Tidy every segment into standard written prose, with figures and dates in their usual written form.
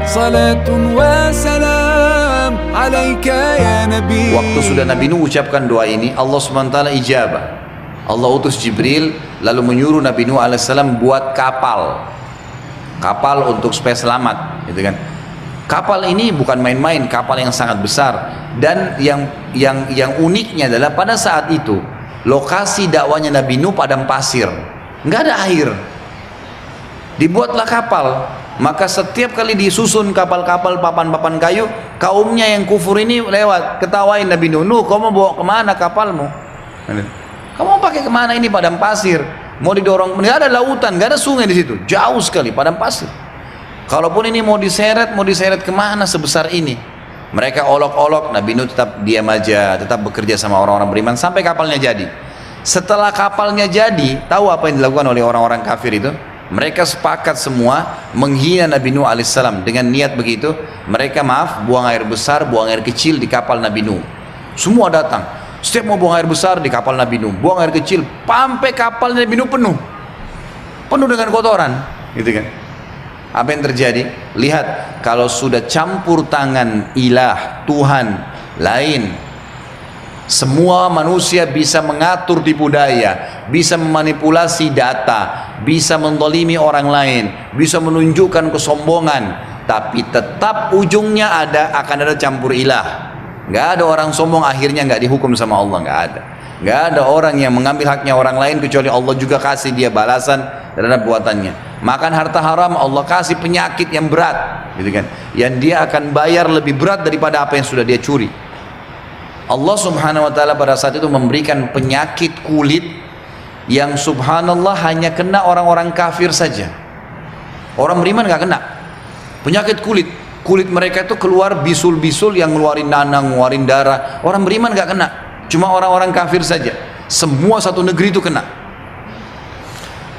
Salatun wa salam alaika ya Nabi. Waktu sudah Nabi Nuh ucapkan doa ini, Allah SWT ijabah. Allah utus Jibril lalu menyuruh Nabi Nuh alaihissalam buat kapal untuk supaya selamat, gitu kan. Kapal ini bukan main-main, kapal yang sangat besar. Dan yang uniknya adalah pada saat itu lokasi dakwanya Nabi Nuh padang pasir, nggak ada air. Dibuatlah kapal. Maka setiap kali disusun kapal-kapal papan-papan kayu, kaumnya yang kufur ini lewat, ketawain Nabi Nuh, "Nuh, kamu bawa kemana kapalmu? Kamu pakai kemana ini padang pasir? Mau didorong, nggak ada lautan, nggak ada sungai di situ, jauh sekali padang pasir. Kalaupun ini mau diseret kemana sebesar ini?" Mereka olok-olok, Nabi Nuh tetap diam aja, tetap bekerja sama orang-orang beriman sampai kapalnya jadi. Setelah kapalnya jadi, tahu apa yang dilakukan oleh orang-orang kafir itu? Mereka sepakat semua menghina Nabi Nuh alaihissalam. Dengan niat begitu, mereka buang air besar, buang air kecil di kapal Nabi Nuh. Semua datang, setiap mau buang air besar di kapal Nabi Nuh, buang air kecil, sampai kapal Nabi Nuh penuh dengan kotoran, gitu kan. Apa yang terjadi? Lihat, kalau sudah campur tangan ilah, Tuhan lain, semua manusia bisa mengatur tipu daya, bisa memanipulasi data, bisa mendolimi orang lain, bisa menunjukkan kesombongan, tapi tetap ujungnya akan ada campur ilah. Nggak ada orang sombong akhirnya nggak dihukum sama Allah, nggak ada. Nggak ada orang yang mengambil haknya orang lain kecuali Allah juga kasih dia balasan terhadap buatannya. Makan harta haram, Allah kasih penyakit yang berat, gitu kan, yang dia akan bayar lebih berat daripada apa yang sudah dia curi. Allah subhanahu wa ta'ala pada saat itu memberikan penyakit kulit yang subhanallah hanya kena orang-orang kafir saja. Orang beriman nggak kena. Penyakit kulit mereka itu keluar bisul-bisul yang ngeluarin nanang, ngeluarin darah. Orang beriman nggak kena, cuma orang-orang kafir saja. Semua satu negeri itu kena.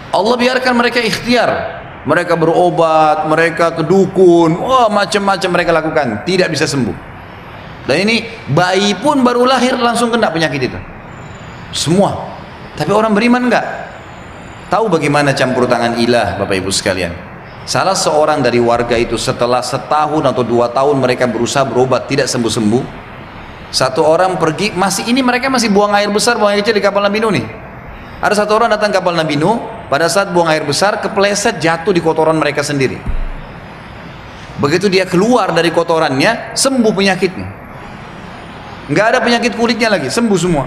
Allah biarkan mereka ikhtiar, mereka berobat, mereka ke dukun, macam-macam mereka lakukan, tidak bisa sembuh. Dan ini bayi pun baru lahir langsung kena penyakit itu. Semua. Tapi orang beriman enggak. Tahu bagaimana campur tangan ilah, Bapak Ibu sekalian? Salah seorang dari warga itu setelah setahun atau 2 tahun mereka berusaha berobat tidak sembuh-sembuh. Satu orang pergi, mereka masih buang air besar, buang air kecil di kapal Nabi Nuh nih. Ada satu orang datang kapal Nabi Nuh, pada saat buang air besar kepleset jatuh di kotoran mereka sendiri. Begitu dia keluar dari kotorannya, sembuh penyakitnya. Nggak ada penyakit kulitnya lagi, sembuh semua.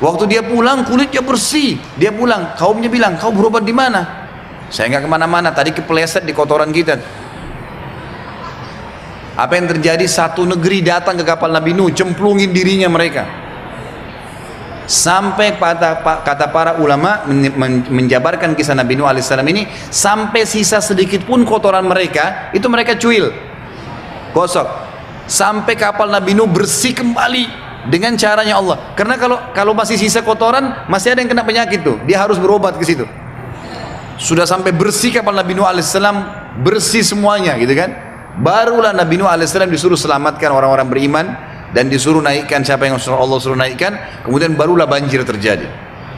Waktu dia pulang kulitnya bersih. Dia pulang, kaumnya bilang, "Kau berobat di mana?" "Saya nggak kemana-mana, tadi kepleset di kotoran kita." Apa yang terjadi? Satu negeri datang ke kapal Nabi Nuh, cemplungin dirinya mereka. Sampai kata para ulama menjabarkan kisah Nabi Nuh alaihissalam ini, sampai sisa sedikit pun kotoran mereka itu mereka cuil, gosok. Sampai kapal Nabi Nuh bersih kembali dengan caranya Allah. Karena kalau masih sisa kotoran, masih ada yang kena penyakit tuh, dia harus berobat ke situ. Sudah sampai bersih kapal Nabi Nuh alaihissalam, bersih semuanya, gitu kan. Barulah Nabi Nuh alaihissalam disuruh selamatkan orang-orang beriman dan disuruh naikkan siapa yang Allah suruh naikkan. Kemudian barulah banjir terjadi.